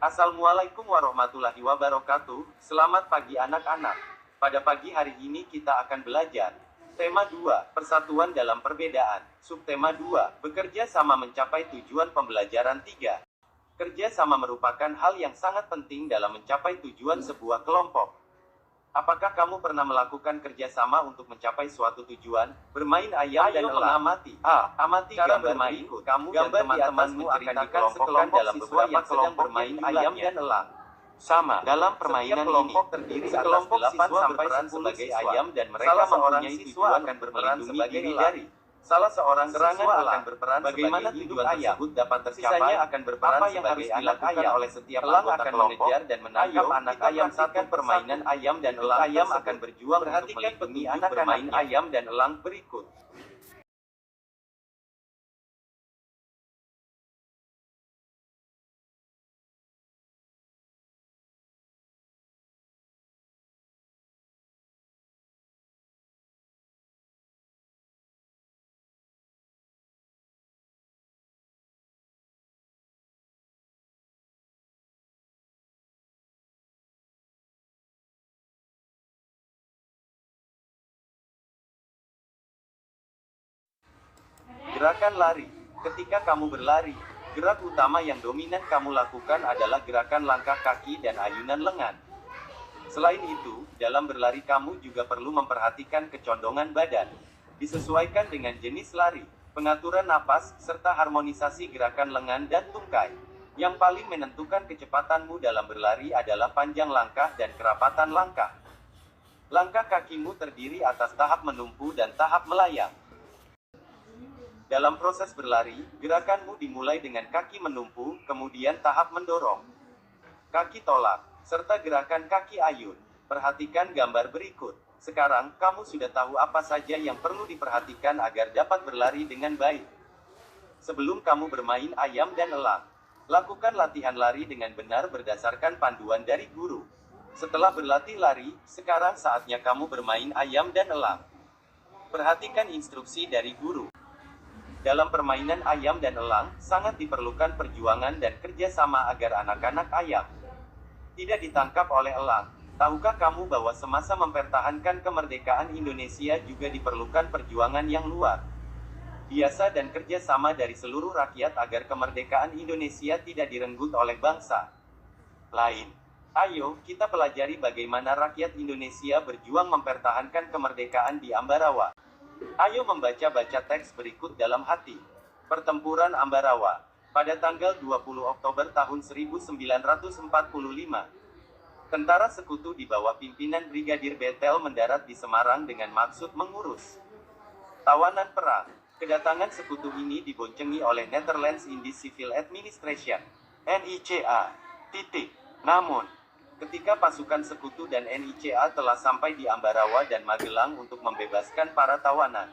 Assalamualaikum warahmatullahi wabarakatuh. Selamat pagi anak-anak. Pada pagi hari ini kita akan belajar tema 2, persatuan dalam perbedaan. Subtema 2, bekerja sama mencapai tujuan. Pembelajaran 3. Kerja sama merupakan hal yang sangat penting dalam mencapai tujuan sebuah kelompok. Apakah kamu pernah melakukan kerjasama untuk mencapai suatu tujuan? Bermain ayam dan mengamati. Amati cara bermain. Kamu dan teman-temanmu akan dikelompokkan dalam beberapa kelompok bermain ayam dan elang. Sama, dalam permainan ini, terdiri atas 8 sampai 10 sebagai ayam dan mereka mempunyai tujuan akan berperan sebagai dari. Salah seorang serangan akan berperan bagaimana tujuan tersebut dapat tercapai. Sisanya akan berperan sebagai anak ayam oleh setiap anggota akan mengejar dan menangkap anak ayam. Saat permainan ayam dan elang, ayam akan berjuang untuk melindungi anak bermain ayam dan elang berikut. Gerakan lari. Ketika kamu berlari, gerak utama yang dominan kamu lakukan adalah gerakan langkah kaki dan ayunan lengan. Selain itu, dalam berlari kamu juga perlu memperhatikan kecondongan badan. Disesuaikan dengan jenis lari, pengaturan napas, serta harmonisasi gerakan lengan dan tungkai. Yang paling menentukan kecepatanmu dalam berlari adalah panjang langkah dan kerapatan langkah. Langkah kakimu terdiri atas tahap menumpu dan tahap melayang. Dalam proses berlari, gerakanmu dimulai dengan kaki menumpu, kemudian tahap mendorong, kaki tolak, serta gerakan kaki ayun. Perhatikan gambar berikut. Sekarang, kamu sudah tahu apa saja yang perlu diperhatikan agar dapat berlari dengan baik. Sebelum kamu bermain ayam dan elang, lakukan latihan lari dengan benar berdasarkan panduan dari guru. Setelah berlatih lari, sekarang saatnya kamu bermain ayam dan elang. Perhatikan instruksi dari guru. Dalam permainan ayam dan elang, sangat diperlukan perjuangan dan kerjasama agar anak-anak ayam tidak ditangkap oleh elang. Tahukah kamu bahwa semasa mempertahankan kemerdekaan Indonesia juga diperlukan perjuangan yang luar biasa dan kerjasama dari seluruh rakyat agar kemerdekaan Indonesia tidak direnggut oleh bangsa lain. Ayo, kita pelajari bagaimana rakyat Indonesia berjuang mempertahankan kemerdekaan di Ambarawa. Ayo membaca-baca teks berikut dalam hati. Pertempuran Ambarawa. Pada tanggal 20 Oktober tahun 1945, tentara sekutu di bawah pimpinan Brigadir Betel mendarat di Semarang dengan maksud mengurus tawanan perang. Kedatangan sekutu ini diboncengi oleh Netherlands Indies Civil Administration, NICA. Namun, ketika pasukan sekutu dan NICA telah sampai di Ambarawa dan Magelang untuk membebaskan para tawanan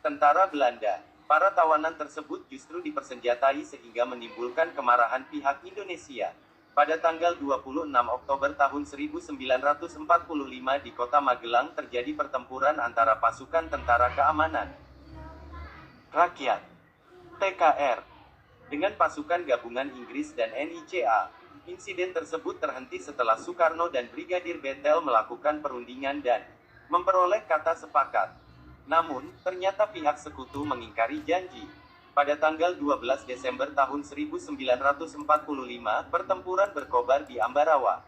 tentara Belanda, para tawanan tersebut justru dipersenjatai sehingga menimbulkan kemarahan pihak Indonesia. Pada tanggal 26 Oktober tahun 1945 di kota Magelang terjadi pertempuran antara pasukan Tentara Keamanan Rakyat (TKR) dengan pasukan gabungan Inggris dan NICA. Insiden tersebut terhenti setelah Soekarno dan Brigadir Betel melakukan perundingan dan memperoleh kata sepakat. Namun, ternyata pihak sekutu mengingkari janji. Pada tanggal 12 Desember tahun 1945, pertempuran berkobar di Ambarawa.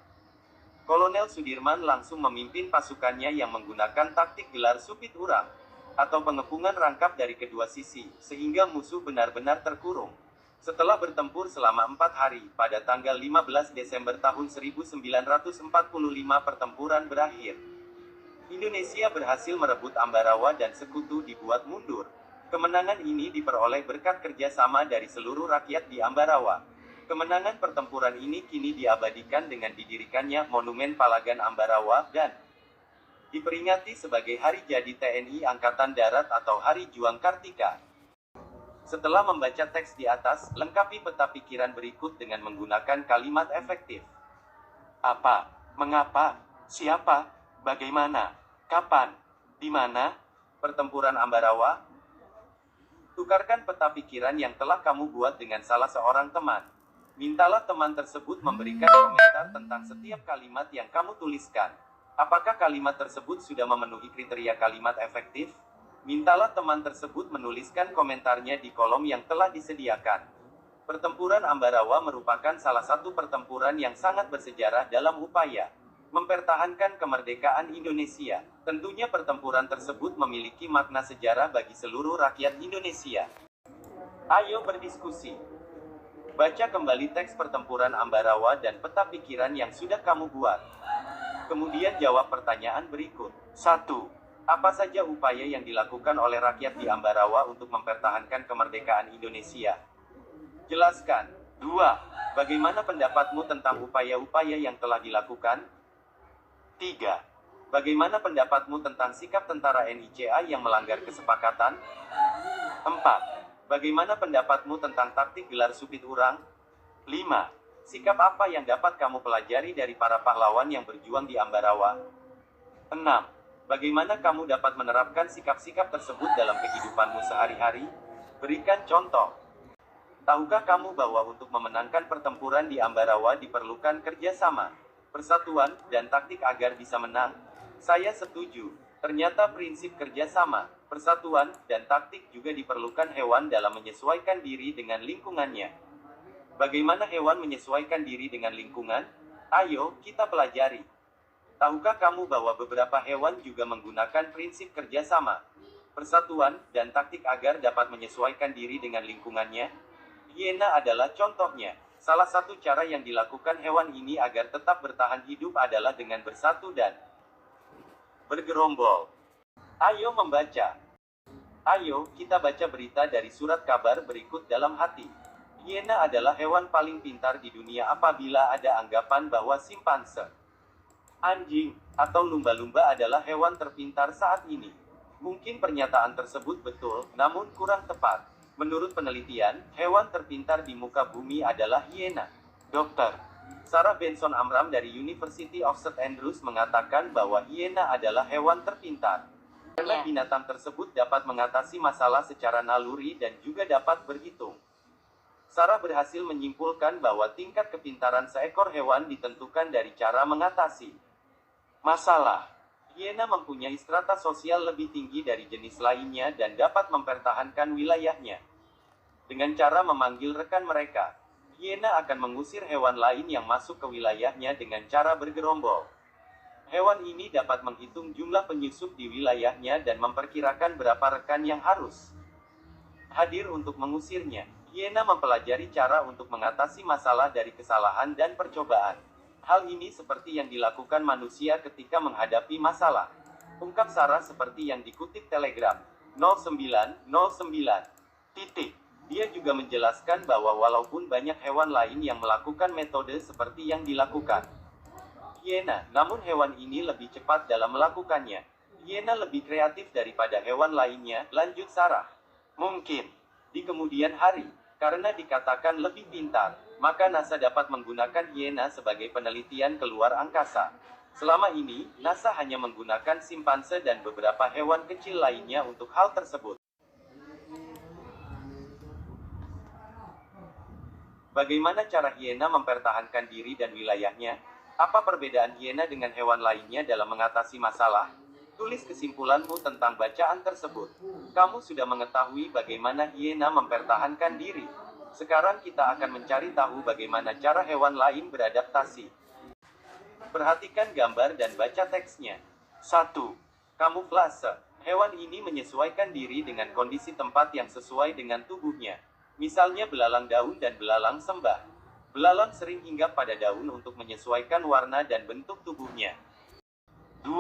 Kolonel Sudirman langsung memimpin pasukannya yang menggunakan taktik gelar supit urang, atau pengepungan rangkap dari kedua sisi, sehingga musuh benar-benar terkurung. Setelah bertempur selama 4 hari, pada tanggal 15 Desember tahun 1945 pertempuran berakhir. Indonesia berhasil merebut Ambarawa dan sekutu dibuat mundur. Kemenangan ini diperoleh berkat kerjasama dari seluruh rakyat di Ambarawa. Kemenangan pertempuran ini kini diabadikan dengan didirikannya Monumen Palagan Ambarawa dan diperingati sebagai Hari Jadi TNI Angkatan Darat atau Hari Juang Kartika. Setelah membaca teks di atas, lengkapi peta pikiran berikut dengan menggunakan kalimat efektif. Apa, mengapa, siapa, bagaimana, kapan, di mana, pertempuran Ambarawa. Tukarkan peta pikiran yang telah kamu buat dengan salah seorang teman. Mintalah teman tersebut memberikan komentar tentang setiap kalimat yang kamu tuliskan. Apakah kalimat tersebut sudah memenuhi kriteria kalimat efektif? Mintalah teman tersebut menuliskan komentarnya di kolom yang telah disediakan. Pertempuran Ambarawa merupakan salah satu pertempuran yang sangat bersejarah dalam upaya mempertahankan kemerdekaan Indonesia. Tentunya pertempuran tersebut memiliki makna sejarah bagi seluruh rakyat Indonesia. Ayo berdiskusi. Baca kembali teks pertempuran Ambarawa dan peta pikiran yang sudah kamu buat. Kemudian jawab pertanyaan berikut. 1. Apa saja upaya yang dilakukan oleh rakyat di Ambarawa untuk mempertahankan kemerdekaan Indonesia? Jelaskan. 2. Bagaimana pendapatmu tentang upaya-upaya yang telah dilakukan? 3. Bagaimana pendapatmu tentang sikap tentara NICA yang melanggar kesepakatan? 4. Bagaimana pendapatmu tentang taktik gelar supit urang? 5. Sikap apa yang dapat kamu pelajari dari para pahlawan yang berjuang di Ambarawa? 6. Bagaimana kamu dapat menerapkan sikap-sikap tersebut dalam kehidupanmu sehari-hari? Berikan contoh. Tahukah kamu bahwa untuk memenangkan pertempuran di Ambarawa diperlukan kerjasama, persatuan, dan taktik agar bisa menang? Saya setuju. Ternyata prinsip kerjasama, persatuan, dan taktik juga diperlukan hewan dalam menyesuaikan diri dengan lingkungannya. Bagaimana hewan menyesuaikan diri dengan lingkungan? Ayo, kita pelajari. Tahukah kamu bahwa beberapa hewan juga menggunakan prinsip kerjasama, persatuan, dan taktik agar dapat menyesuaikan diri dengan lingkungannya? Hiena adalah contohnya. Salah satu cara yang dilakukan hewan ini agar tetap bertahan hidup adalah dengan bersatu dan bergerombol. Ayo membaca. Ayo, kita baca berita dari surat kabar berikut dalam hati. Hiena adalah hewan paling pintar di dunia apabila ada anggapan bahwa simpanse, anjing, atau lumba-lumba adalah hewan terpintar saat ini. Mungkin pernyataan tersebut betul, namun kurang tepat. Menurut penelitian, hewan terpintar di muka bumi adalah hiena. Dr. Sarah Benson Amram dari University of St. Andrews mengatakan bahwa hiena adalah hewan terpintar. Karena binatang tersebut dapat mengatasi masalah secara naluri dan juga dapat berhitung. Sarah berhasil menyimpulkan bahwa tingkat kepintaran seekor hewan ditentukan dari cara mengatasi masalah. Hiena mempunyai strata sosial lebih tinggi dari jenis lainnya dan dapat mempertahankan wilayahnya. Dengan cara memanggil rekan mereka, hiena akan mengusir hewan lain yang masuk ke wilayahnya dengan cara bergerombol. Hewan ini dapat menghitung jumlah penyusup di wilayahnya dan memperkirakan berapa rekan yang harus hadir untuk mengusirnya. Hiena mempelajari cara untuk mengatasi masalah dari kesalahan dan percobaan. Hal ini seperti yang dilakukan manusia ketika menghadapi masalah. Ungkap Sarah seperti yang dikutip Telegram 0909. Dia juga menjelaskan bahwa walaupun banyak hewan lain yang melakukan metode seperti yang dilakukan hiena, namun hewan ini lebih cepat dalam melakukannya. Hiena lebih kreatif daripada hewan lainnya, lanjut Sarah. Mungkin di kemudian hari, karena dikatakan lebih pintar, maka NASA dapat menggunakan hiena sebagai penelitian keluar angkasa. Selama ini, NASA hanya menggunakan simpanse dan beberapa hewan kecil lainnya untuk hal tersebut. Bagaimana cara hiena mempertahankan diri dan wilayahnya? Apa perbedaan hiena dengan hewan lainnya dalam mengatasi masalah? Tulis kesimpulanmu tentang bacaan tersebut. Kamu sudah mengetahui bagaimana hiena mempertahankan diri. Sekarang kita akan mencari tahu bagaimana cara hewan lain beradaptasi. Perhatikan gambar dan baca teksnya. 1. Kamuflase. Hewan ini menyesuaikan diri dengan kondisi tempat yang sesuai dengan tubuhnya. Misalnya belalang daun dan belalang sembah. Belalang sering hinggap pada daun untuk menyesuaikan warna dan bentuk tubuhnya. 2.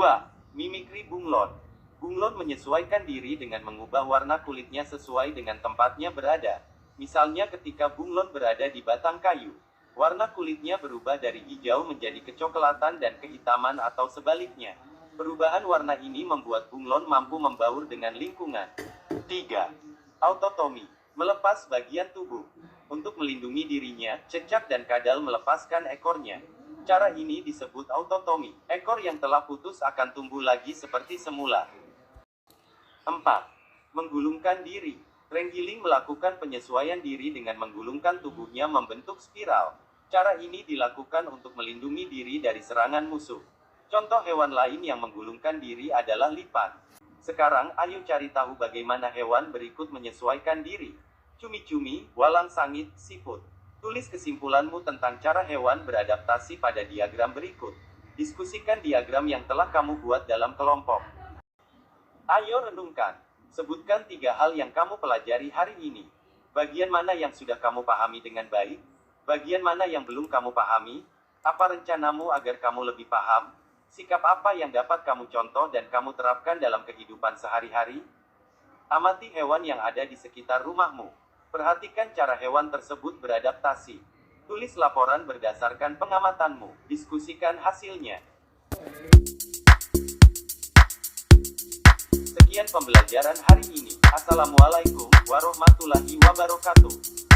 Mimikri bunglon. Bunglon menyesuaikan diri dengan mengubah warna kulitnya sesuai dengan tempatnya berada. Misalnya ketika bunglon berada di batang kayu, warna kulitnya berubah dari hijau menjadi kecoklatan dan kehitaman atau sebaliknya. Perubahan warna ini membuat bunglon mampu membaur dengan lingkungan. 3. Autotomi. Melepas bagian tubuh. Untuk melindungi dirinya, cecak dan kadal melepaskan ekornya. Cara ini disebut autotomi. Ekor yang telah putus akan tumbuh lagi seperti semula. 4. Menggulungkan diri. Renggiling melakukan penyesuaian diri dengan menggulungkan tubuhnya membentuk spiral. Cara ini dilakukan untuk melindungi diri dari serangan musuh. Contoh hewan lain yang menggulungkan diri adalah lipan. Sekarang, ayo cari tahu bagaimana hewan berikut menyesuaikan diri. Cumi-cumi, walang sangit, siput. Tulis kesimpulanmu tentang cara hewan beradaptasi pada diagram berikut. Diskusikan diagram yang telah kamu buat dalam kelompok. Ayo renungkan. Sebutkan 3 hal yang kamu pelajari hari ini. Bagian mana yang sudah kamu pahami dengan baik? Bagian mana yang belum kamu pahami? Apa rencanamu agar kamu lebih paham? Sikap apa yang dapat kamu contoh dan kamu terapkan dalam kehidupan sehari-hari? Amati hewan yang ada di sekitar rumahmu. Perhatikan cara hewan tersebut beradaptasi. Tulis laporan berdasarkan pengamatanmu. Diskusikan hasilnya. Sekian pembelajaran hari ini. Assalamualaikum warahmatullahi wabarakatuh.